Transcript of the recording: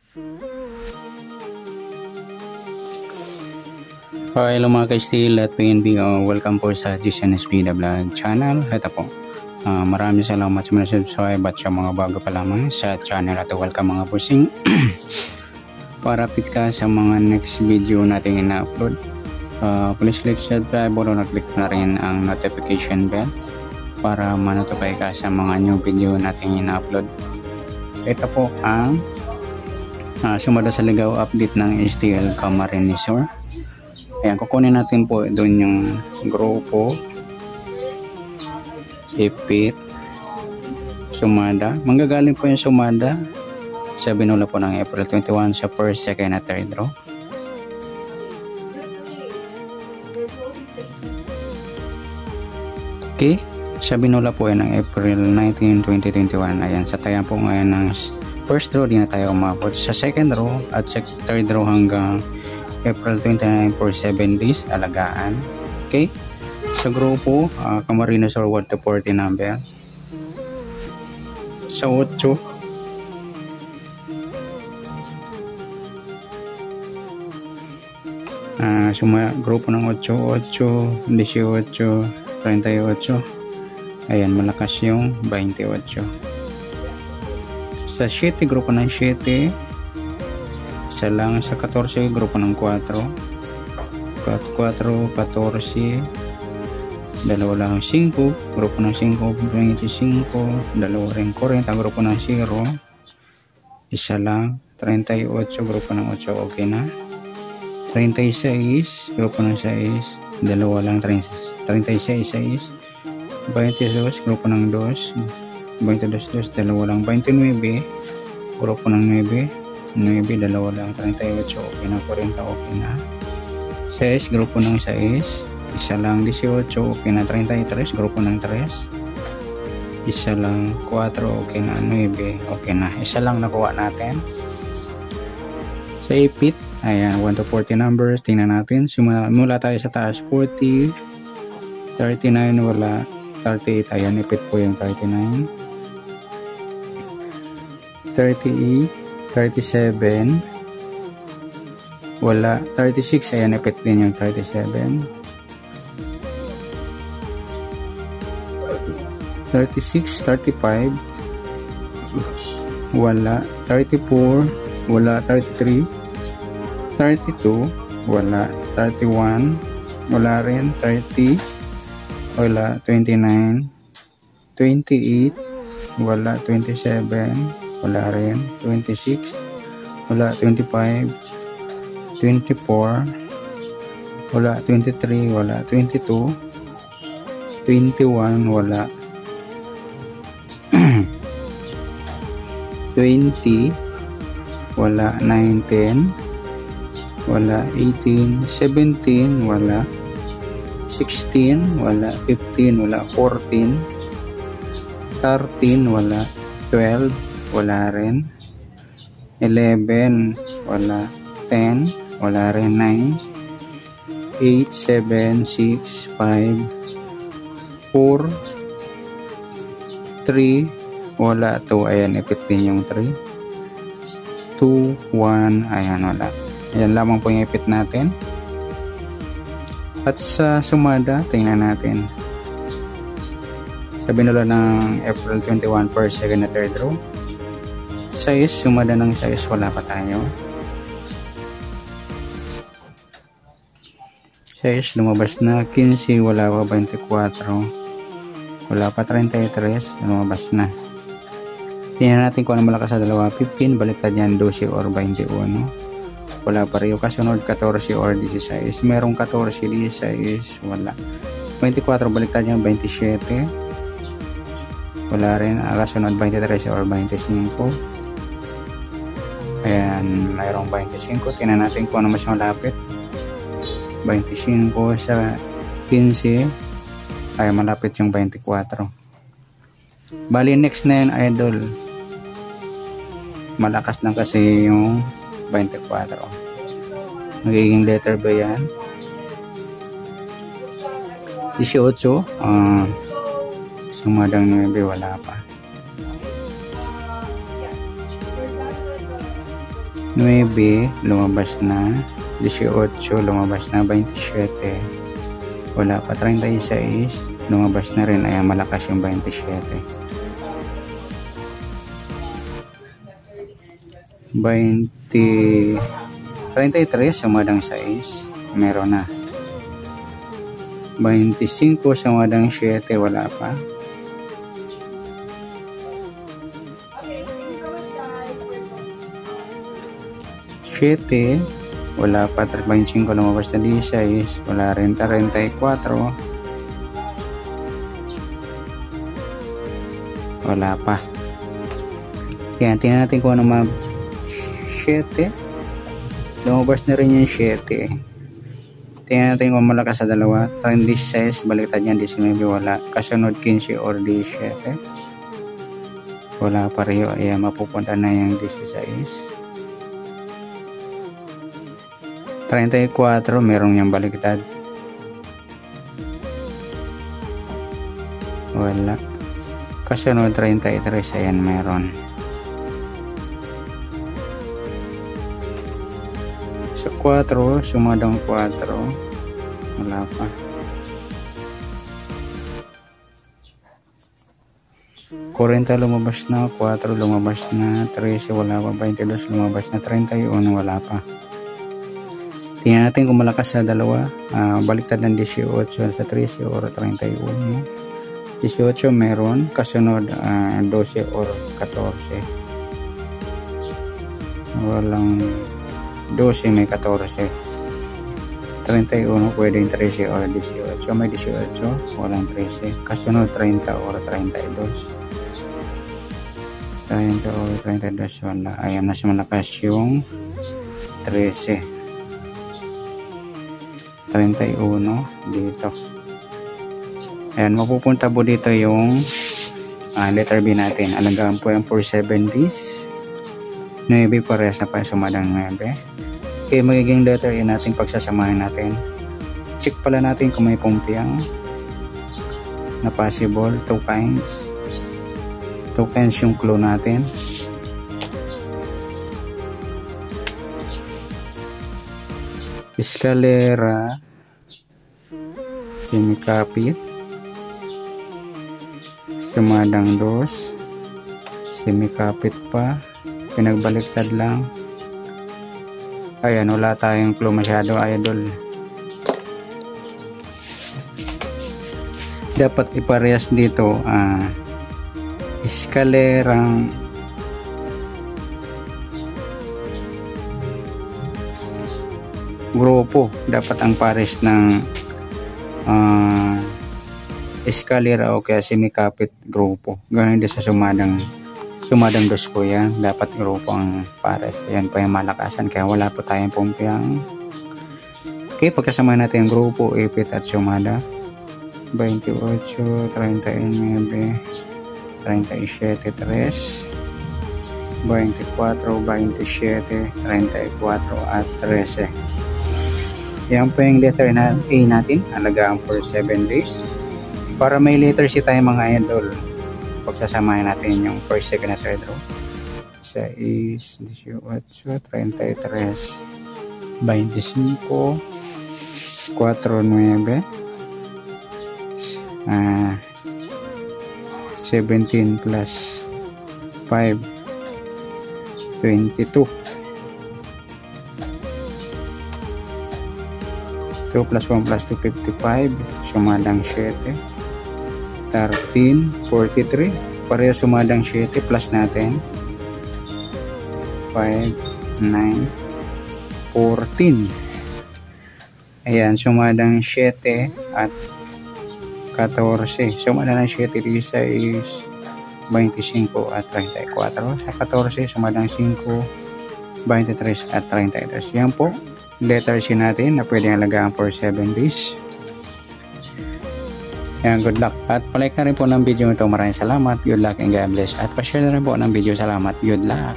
Hello mga ka-steel at PNB, welcome po sa GSNSB The Vlog channel. Ito po, maraming salamat sa mga subscribe at sa mga bago pa lamang sa channel at welcome mga bossing. Para update ka sa mga next video natin ina-upload, please click subscribe o na-click na rin ang notification bell para ma-notify ka sa mga new video natin ina-upload. Ito po ang sumada sa ligaw update ng STL Camarines Sur. Ayan, kukunin natin po doon yung grupo, ipit, sumada. Manggagaling po yung sumada sa binula po ng April 21 sa first, second at third row. Okay, sa binula po yan ng April 19, 2021. Ayan, sa tayan po ngayon ng first row, di na tayo umabot. Sa second row at sa third row hanggang April 29 for 7 days, alagaan. Okay, sa grupo, Camarines Sur 1 to 40 number. Sa 8, grupo ng 8, 8, 18, 38. Ayan, malakas yung 28. Sa 7, grupo ng 7. Isa lang sa 14, grupo ng 4, 14, dalawa lang 5, grupo ng 5, 25, dalawa rin 40, grupo ng 0, isa lang 38, grupo ng 8, okay na. 36, grupo ng 6, dalawa lang 36, 6, 22, grupo ng 2, 22, dalawa lang 29, grupo ng 9, 9, dalawa lang 38, okay na. 40, okay na. 6, grupo ng 6, isa lang 18, okay na. 33, grupo ng 3, isa lang 4, okay na. 9, okay na. Isa lang nakuha natin. Sa ipit, ayan, 1 to 40 numbers, tingnan natin. Mula tayo sa taas, 40, 39, wala. 38, ayan, ipit po yung 39. 38, 37, wala. 36, ayan, ipit din yung 37. 36, 35, wala. 34, wala. 33, 32, wala. 31, wala rin. 30, wala. 29, 28, wala. 27, wala rin. 26, wala. 25, 24, wala. 23, wala. 22, 21, wala. 20, wala. 19, wala. 18, 17, wala. 16, wala. 15, wala. 14, 13, wala. 12, wala rin. 11, wala. 10, wala rin. 9, 8, 7, 6, 5, 4, 3, wala. 2, ayan, ipit din yung 3. 2, 1, ayan, wala. Ayan lamang po yung ipit natin. At sa sumada, tingnan natin. Sa binula ng April 21, first, second, at third row. 6, sumada ng 6, wala pa tayo. 6, lumabas na. 15, wala pa. 24, wala pa. 33, lumabas na. Tingnan natin kung ano malakas sa dalawa. 15, baliktad yan 12 or 21. Wala pa rin. Kasunod 14 or 16. Merong 14, 16, wala. 24, baliktad yan 27. Wala rin. Kasunod 23 or 25. Ayan, mayroong 25. Tingnan natin kung ano mas malapit. 25 sa 15. Ay, malapit yung 24. Bali, next na yun, idol. Malakas lang kasi yung 24. Magiging letter ba yan? 18. Sumadang 9, wala pa. 9, lumabas na. 18, lumabas na. 27, wala pa. 36, lumabas na rin. Ayan, malakas yung 27. 33, sumadang 6, meron na. 25, sumadang 7, wala pa. 7, wala pa. 25, lumabas na. 16, wala rin. 34, wala pa. Yan, tingnan natin kung ano 7, lumabas na rin yung 7. Tingnan natin kung malakas sa dalawa. 36, baliktad niya. 19, wala. Kasunod 15 or 17, wala pa rin. Ayan, mapupunta na yung 16. 34, merong yung baliktad. Wala. Kasunod 33, ayan, meron. So 4, sumadang 4, wala pa. 40, lumabas na. 4, lumabas na. 13, wala pa. 22, lumabas na. 31, wala pa. Tingnan natin kung malakas sa dalawa. Baliktad ng 18 sa 13 or 31. 18 meron. Kasunod 12 or 14. Walang 12, may 14. 31, pwedeng 13 or 18. May 18, walang 13. Kasunod 30 or 32. 30 or 32, wala. Ayan, mas malakas yung 13. 31 dito. Ayan, mapupunta po dito yung letter B natin. Alagaan po yung for 7 days. 9, parehas na pa sumadang 9. Okay, magiging letter A natin pagsasamahin natin. Check pala natin kung may pumpiang na possible. 2 kinds. 2 kinds yung clue natin. Escalera, semikapit, sumadang 2, semikapit pa, pinagbaliktad lang. Ayan, wala tayong clue masyado, idol. Dapat iparehas dito eskalerang grupo. Dapat ang pares ng eskalera o kaya semikapit grupo. Ganun din sa sumadang 2 po yan. Dapat grupo ang pares. Yan po yung malakasan. Kaya wala po tayong pumpiang. Okay, pagkasama natin yung grupo, ipit at sumada. 28, 39, 37, 3, 24, 27, 34 at 13. Yan po yung letter A natin. Alagaan for 7 days. Para may letter C tayo mga idol. Pagsasamahin natin yung first, second, at third row. 6, 18, 33, 25, 4, 9, 17 plus 5, 22. 2 plus 1 plus 2, 55. Sumadang 7. 13, 43. Pareho sumadang 7 plus natin. 5, 9, 14. Ayan, sumadang 7 at 14. Sumadang 7 is 25 at 34. Sa 14, sumadang 5, 23 at 33. Yan po. Letter C natin na pwede alagaan for 7 days. Yan, good luck. At palike na rin po ng video ito. Maraming salamat. Good luck and God bless. At pa-share na rin po ng video. Salamat. Good luck.